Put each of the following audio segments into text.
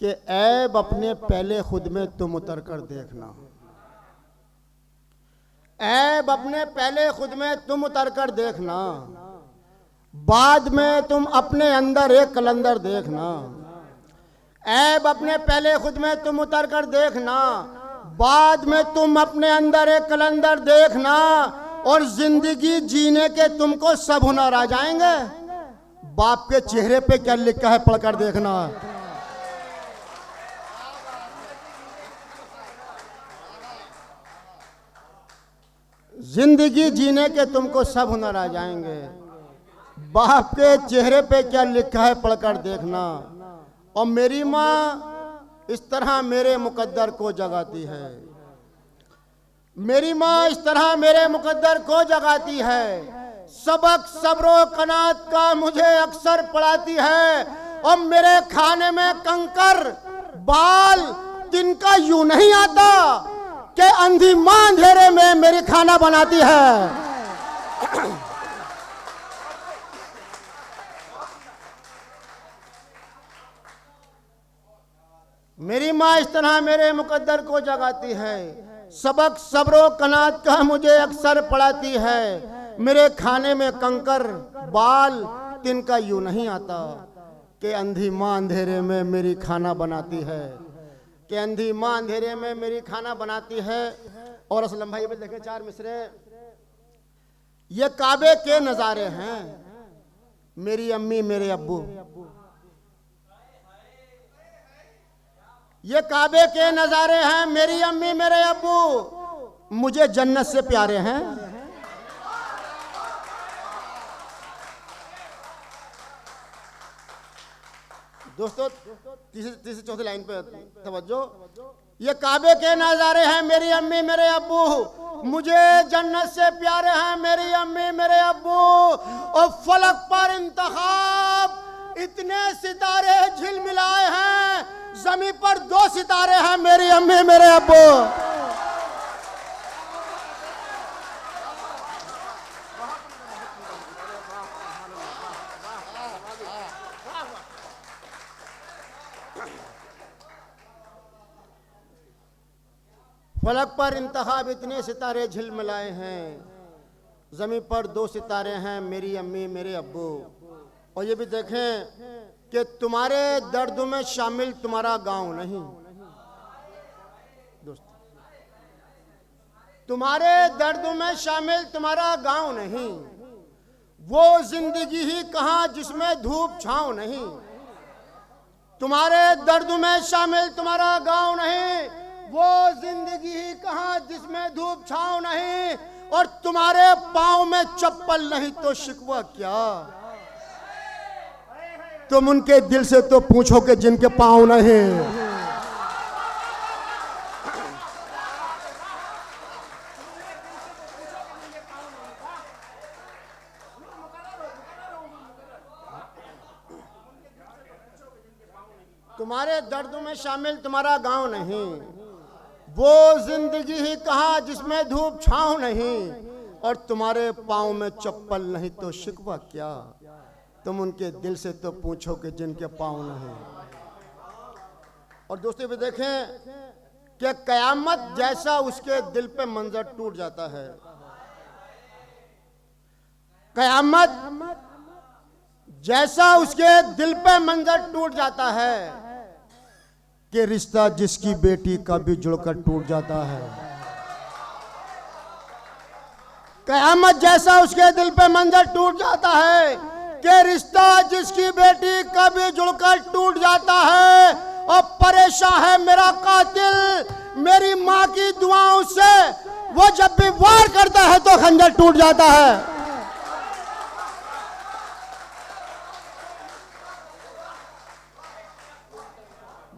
कि ऐब अपने पहले खुद में तुम उतर कर देखना, ऐब अपने पहले खुद में तुम उतर कर देखना, बाद में तुम अपने अंदर एक कलंदर देखना। ऐब अपने पहले खुद में तुम उतर कर देखना, बाद में तुम अपने अंदर एक कलंदर देखना, और जिंदगी जीने के तुमको सब हुनर आ जाएंगे। बाप के चेहरे पे क्या लिखा है पढ़कर देखना। जिंदगी जीने के तुमको सब हुनर आ जाएंगे। बाप के चेहरे पे क्या लिखा है पढ़कर देखना। और मेरी माँ इस तरह मेरे मुकद्दर को जगाती है, मेरी माँ इस तरह मेरे मुकद्दर को जगाती है। सबक सब्रो कनात का मुझे अक्सर पढ़ाती है, और मेरे खाने में कंकर बाल तिनका यूं नहीं आता कि अंधी मां अंधेरे में मेरी खाना बनाती है। मेरी माँ इस तरह मेरे मुकद्दर को जगाती है। सबक सब्रो कनात का मुझे अक्सर पढ़ाती है। मेरे खाने में कंकर बाल तिनका यूं नहीं आता कि अंधी माँ अंधेरे में मेरी खाना बनाती है, कि अंधी माँ अंधेरे में मेरी खाना बनाती है। और असलम भाई देखे चार मिसरे, ये काबे के नज़ारे हैं, मेरी अम्मी मेरे अब्बू। ये काबे के नज़ारे हैं, मेरी अम्मी मेरे अब्बू मुझे जन्नत से प्यारे हैं। दोस्तों तीसरी चौथी लाइन पे तवज्जो। ये काबे के नज़ारे हैं, मेरी अम्मी मेरे अब्बू मुझे जन्नत से प्यारे हैं, मेरी अम्मी मेरे अब्बू। और फलक पर इंतखाब इतने सितारे झिलमिलाए हैं, जमीन पर 2 सितारे हैं, मेरी अम्मी मेरे अब्बू। फलक पर इंतखाब इतने सितारे झिलमिलाए हैं, जमीन पर 2 सितारे हैं, मेरी अम्मी मेरे अब्बू। और ये भी देखें कि तुम्हारे दर्द में शामिल तुम्हारा गांव नहीं। दोस्तों, तुम्हारे दर्द में शामिल तुम्हारा गांव नहीं, वो जिंदगी ही कहां जिसमें धूप छांव नहीं। तुम्हारे दर्द में शामिल तुम्हारा गांव नहीं, वो जिंदगी ही कहां जिसमें धूप छांव नहीं। और तुम्हारे पांव में चप्पल नहीं तो शिकवा क्या, तुम उनके दिल से तो पूछो कि जिनके पांव नहीं। तुम्हारे दर्द में शामिल तुम्हारा गांव नहीं, वो जिंदगी ही कहां जिसमें धूप छांव नहीं। और तुम्हारे पांव में चप्पल नहीं तो शिकवा क्या, तुम उनके दिल से तो पूछो कि जिनके पांव नहीं। और दोस्तों भी देखें कि कयामत जैसा उसके दिल पे मंजर टूट जाता है। कयामत जैसा उसके दिल पे मंजर टूट जाता है कि रिश्ता जिसकी बेटी का भी जुड़कर टूट जाता है। कयामत जैसा उसके दिल पे मंजर टूट जाता है कि रिश्ता जिसकी बेटी का भी जुड़कर टूट जाता है। और परेशान है मेरा कातिल मेरी माँ की दुआओं से, वो जब भी वार करता है तो खंजर टूट जाता है।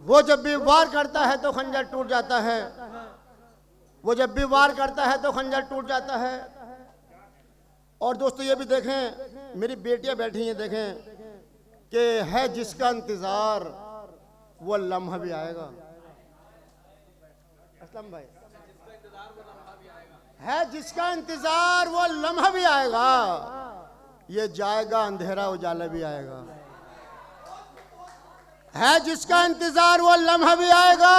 वो जब भी वार करता है तो खंजर टूट जाता है, वो जब भी वार करता है तो खंजर टूट जाता है। और दोस्तों ये भी देखें, मेरी बेटियां बैठी हैं, देखें कि है जिसका इंतजार वो लम्हा भी आएगा। असलम भाई, है जिसका इंतजार वो लम्हा भी आएगा, ये जाएगा अंधेरा उजाला भी आएगा। है जिसका इंतजार वो लम्हा भी आएगा,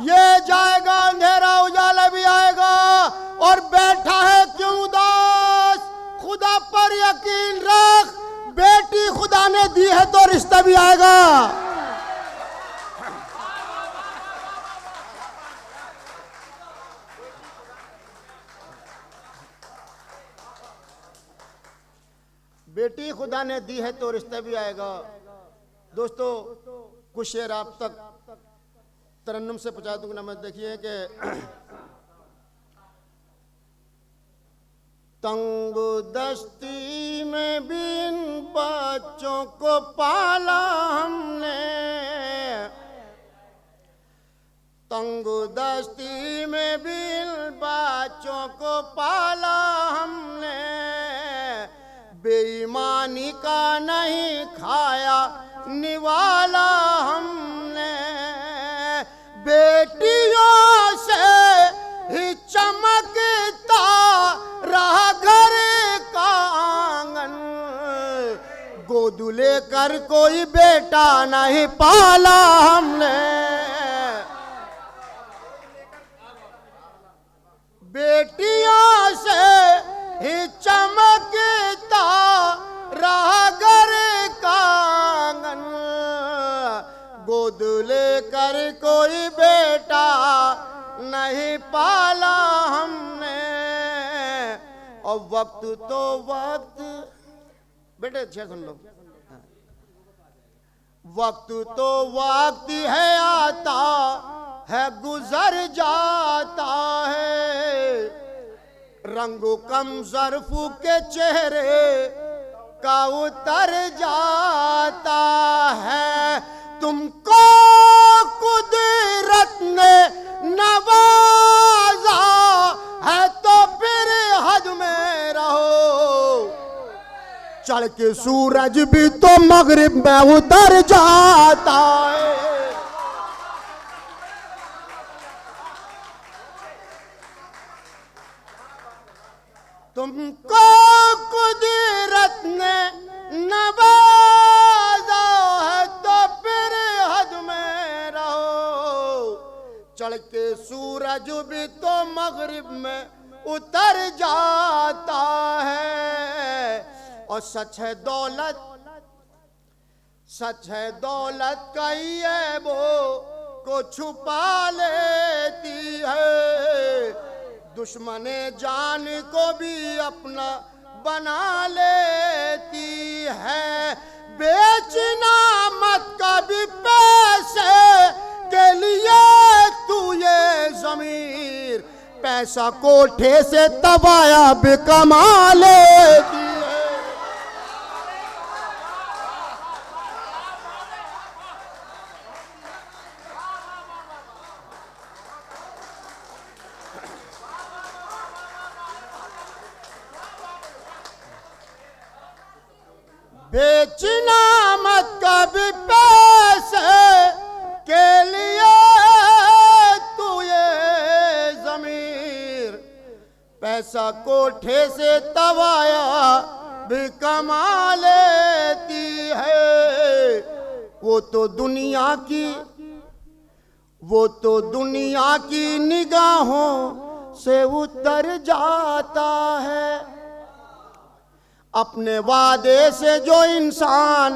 ये जाएगा अंधेरा उजाला भी आएगा। और बैठा है क्यों उदास, खुदा पर यकीन रख, बेटी खुदा ने दी है तो रिश्ता भी आएगा। बेटी खुदा ने दी है तो रिश्ता भी आएगा। दोस्तों कुछ शेर आप तक तरन्नुम से पहुंचा दूंगा। मैं देखिए कि तंग दस्ती में बिन बच्चों को पाला हमने, तंग दस्ती में बिन बच्चों को पाला हमने, बेईमानी का नहीं खाया निवाला हमने, बेटियों से ही चमकता रहा घर का आंगन, गोद लेकर कोई बेटा नहीं पाला हमने, बेटियों से ही चमकता रहा घर का आंगन, गोद लेकर कोई बेटा नहीं पाला हमने। और वक्त तो वक्त, बेटे शेर सुन लो, वक्त तो वक्त है आता है गुजर जाता है, रंगो कम ज़र्फ़ू के चेहरे का उतर जाता है, तुमको कुदरत ने नवाजा है तो फिर हद में रहो, चढ़ के सूरज भी तो मगरिब में उतर जाता है। तुमको कुदरत ने नवाजा है तो फिर हद में रहो, चढ़ के सूरज भी तो मगरिब में उतर जाता है। और सच है दौलत, सच है दौलत कई ऐबों को छुपा लेती है, दुश्मने जान को भी अपना बना लेती है, बेचना मत कभी पैसे के लिए तू ये ज़मीर, पैसा कोठे से तबाया भी कमा लेती है। बेचना मत कभी पैसे के लिए तू ये ज़मीर, पैसा कोठे से तवाया भी कमा लेती है। वो तो दुनिया की निगाहों से उतर जाता है, अपने वादे से जो इंसान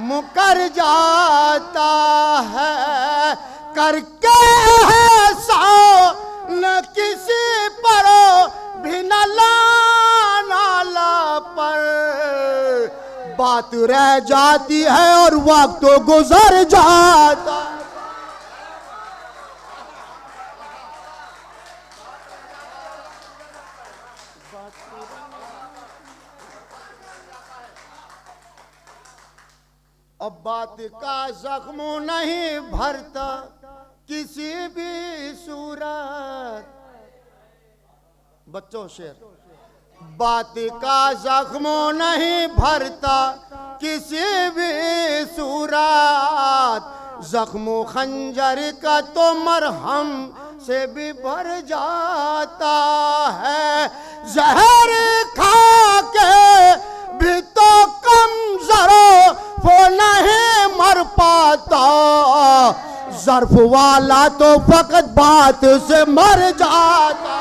मुकर जाता है, करके ऐसा न किसी पर भी न लाना पर, बात रह जाती है और वक्त तो गुजर जाता। अब बात का जख्म नहीं भरता किसी भी सूरत, बच्चों शेर, बात का जख्म नहीं भरता किसी भी सूरत, जख्म खंजर का तो मरहम से भी भर जाता है, जहर खा के भी तो कम जरो वो नहीं मर पाता, ज़र्फ वाला तो फकत बात से मर जाता।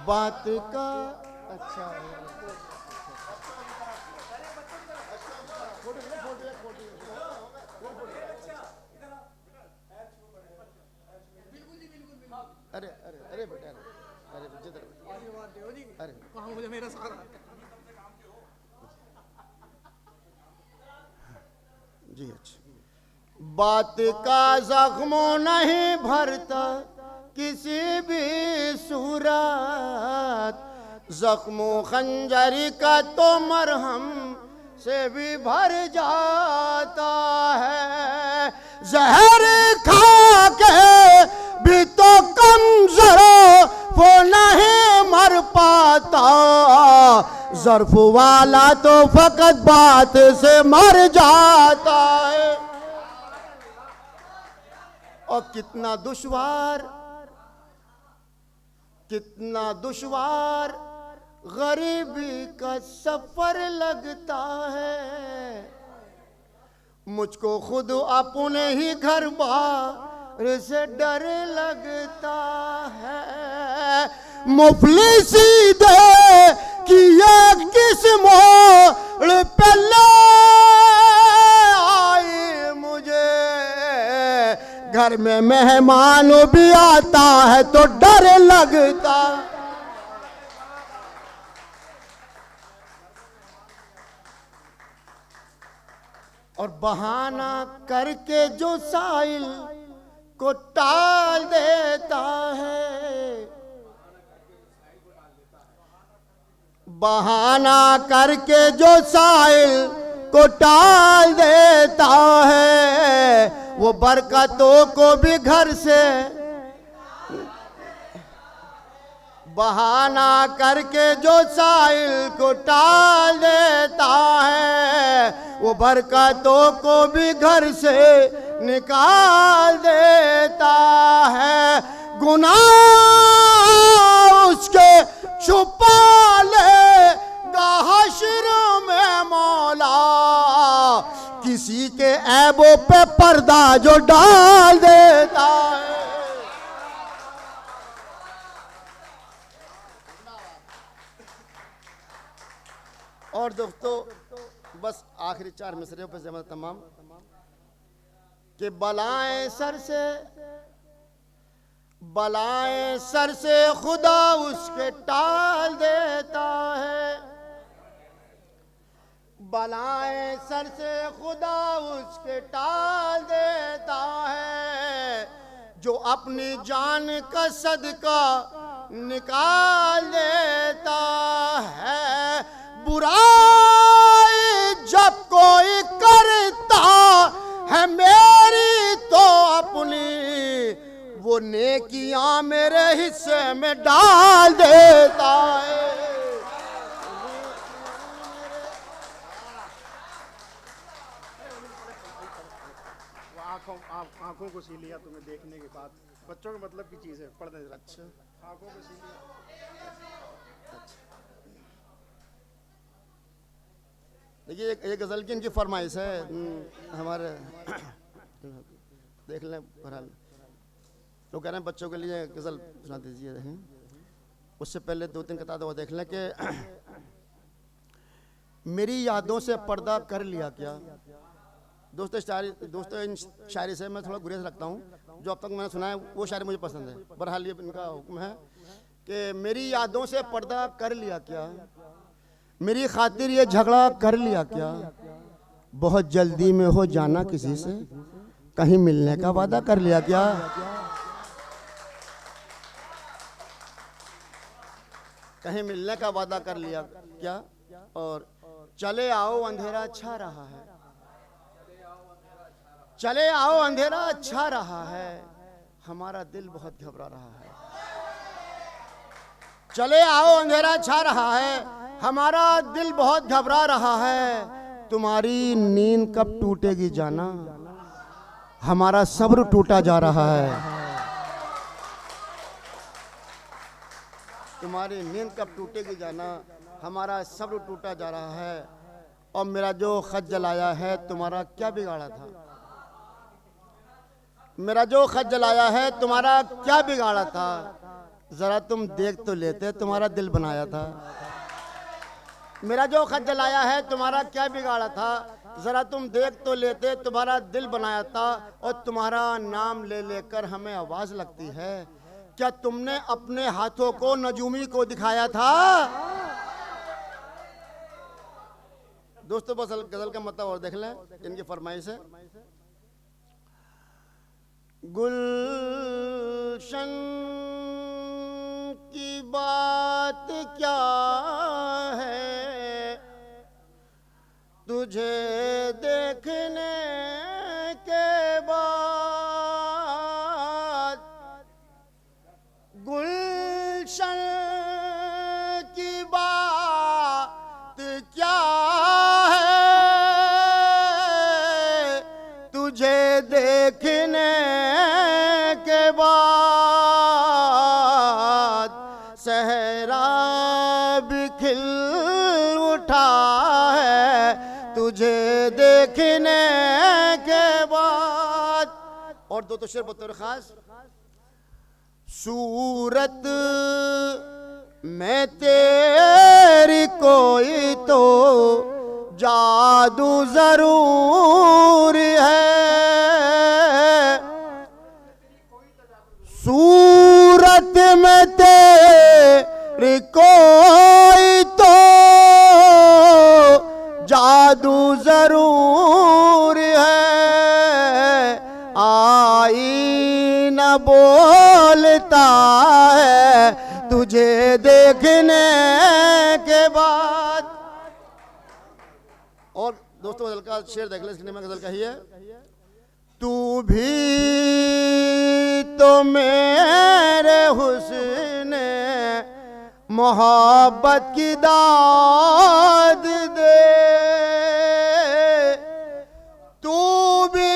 बात का अच्छा अरे अरे अरे बेटा अरे अरे कहाँ मुझे मेरा सारा जी अच्छा। बात का जख्मों नहीं भरता किसी भी सूरत, जख्मों खंजरी का तो मरहम से भी भर जाता है। जहर खा के भी तो कमजोर वो नहीं मर पाता, ज़र्फ वाला तो फकत बात से मर जाता है। और कितना दुश्वार गरीबी का सफर लगता है, मुझको खुद अपने ही घर बार से डर लगता है। मुफलिसी दे कि ये किस मोड़ पे ले आई मुझे, घर में मेहमान भी आता है तो डर लगता। और बहाना करके जो साइल को टाल देता है, बहाना करके जो साइल को टाल देता है, वो बरकतों को भी घर से बहाना करके जो साइल को टाल देता है, वो बरकतों को भी घर से निकाल देता है। गुनाह उसके छुपा लेगा हश्र में मौला, किसी के ऐबों पे पर्दा जो डाल देता है। और दोस्तों बस आखिरी 4 मिसरे पे जमा तमाम कि बलाएं सर से खुदा उसके टाल देता है, बलाएं सर से खुदा उसके टाल देता है, जो अपनी जान का सदका निकाल देता है। बुराई जब कोई करता है मेरी तो अपनी वो नेकियां मेरे हिस्से में डाल देता है। आंखों को सी लिया तुम्हें देखने के बाद, बच्चों के मतलब की चीज है, पढ़ने जरा। अच्छा, आंखों को सी लिया। देखिए एक गज़ल की इनकी फरमाइश है हमारे देख लें। बहरहाल लोग कह रहे हैं बच्चों के लिए गज़ल सुना दीजिए। उससे पहले 2-3 किताबें वो देख लें कि मेरी यादों से पर्दा कर लिया क्या। दोस्तों इन शायरी से मैं थोड़ा गुरेज रखता हूँ, जो अब तक मैंने सुना है वो शायरी मुझे पसंद है। बहरहाल ये इनका हुक्म है कि मेरी यादों से पर्दा कर लिया क्या, मेरी खातिर ये झगड़ा कर लिया क्या, बहुत जल्दी में हो जाना किसी से, कहीं मिलने का वादा कर लिया क्या। कहीं मिलने का वादा कर लिया क्या। और चले आओ अंधेरा छा रहा है, चले आओ अंधेरा अच्छा रहा है, हमारा दिल बहुत घबरा रहा है। चले आओ अंधेरा छा रहा है, हमारा दिल बहुत घबरा रहा है, तुम्हारी नींद कब टूटेगी जाना, हमारा सब्र टूटा जा रहा है। तुम्हारी नींद कब टूटेगी जाना, हमारा सब्र टूटा जा रहा है। और मेरा जो खत जलाया है तुम्हारा क्या बिगाड़ा था, मेरा जो खत जलाया है तुम्हारा क्या बिगाड़ा था, जरा तुम देख तो लेते, तुम्हारा दिल बनाया था। मेरा जो खत जलाया है तुम्हारा क्या बिगाड़ा था, जरा तुम देख तो लेते, तुम्हारा दिल बनाया था। और तुम्हारा नाम ले लेकर हमें आवाज लगती है, क्या तुमने अपने हाथों को नजूमी को दिखाया था। दोस्तों बस गजल का मतलब और देख लें, इनकी फरमाइश है। गुलशन की बात क्या है, तुझे देखने के बाद, गुलशन की बात क्या है, तुझे देखने के बाद, सहरा भी खिल उठा है, तुझे देखने के बाद। और दो तो शेर बतौर खास, सूरत में तेरी कोई तो जादू जरूर है, सूरत में तेरी कोई तो जादू जरूर है, आईना बोलता है तुझे देखने के बाद। और दोस्तों गजल का शेर देख ले, इसने में गजल कही है। तू भी तो मेरे हुस्न मोहब्बत की दाद दे, तू भी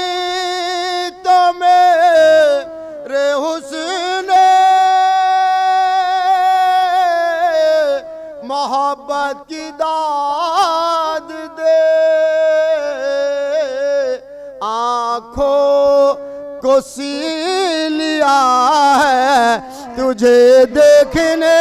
तो मेरे हुस्न मोहब्बत की दाद दे, आँखों को सी लिया है तुझे देखने